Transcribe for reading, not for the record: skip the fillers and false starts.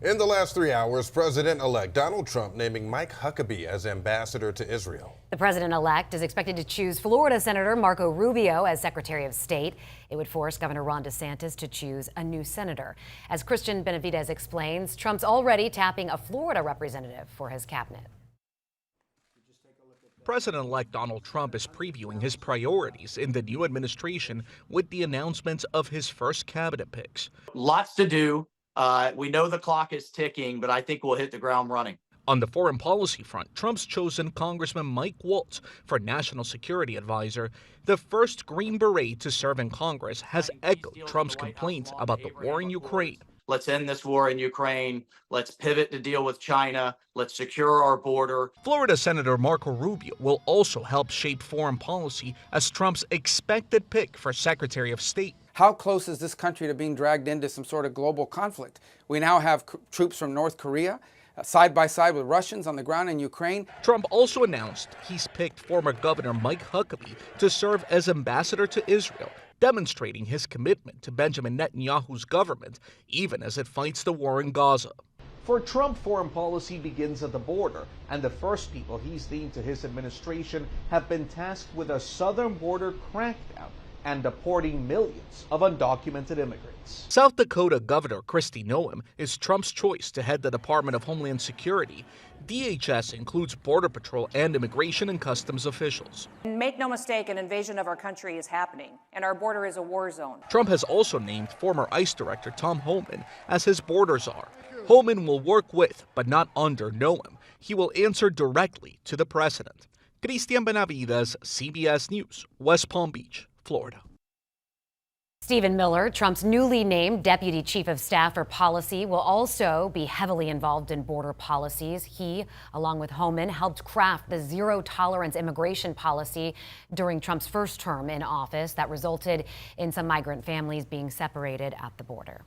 In the last 3 hours, President-elect Donald Trump naming Mike Huckabee as ambassador to Israel. The president-elect is expected to choose Florida Senator Marco Rubio as Secretary of State. It would force Governor Ron DeSantis to choose a new senator. As Christian Benavidez explains, Trump's already tapping a Florida representative for his cabinet. President-elect Donald Trump is previewing his priorities in the new administration with the announcement of his first cabinet picks. Lots to do. We know the clock is ticking, but I think we'll hit the ground running. On the foreign policy front, Trump's chosen Congressman Mike Waltz for National Security Advisor. The first Green Beret to serve in Congress has echoed Trump's complaints about the war in Ukraine. Let's end this war in Ukraine. Let's pivot to deal with China. Let's secure our border. Florida Senator Marco Rubio will also help shape foreign policy as Trump's expected pick for Secretary of State. How close is this country to being dragged into some sort of global conflict? We now have troops from North Korea side by side with Russians on the ground in Ukraine. Trump also announced he's picked former Governor Mike Huckabee to serve as ambassador to Israel, demonstrating his commitment to Benjamin Netanyahu's government, even as it fights the war in Gaza. For Trump, foreign policy begins at the border, and the first people he's named to his administration have been tasked with a southern border crackdown and deporting millions of undocumented immigrants. South Dakota Governor Kristi Noem is Trump's choice to head the Department of Homeland Security. DHS includes Border Patrol and Immigration and Customs officials. Make no mistake, an invasion of our country is happening, and our border is a war zone. Trump has also named former ICE Director Tom Homan as his border czar. Homan will work with, but not under, Noem. He will answer directly to the president. Christian Benavidez, CBS News, West Palm Beach, Florida. Stephen Miller, Trump's newly named Deputy Chief of Staff for Policy, will also be heavily involved in border policies. He, along with Homan, helped craft the zero-tolerance immigration policy during Trump's first term in office that resulted in some migrant families being separated at the border.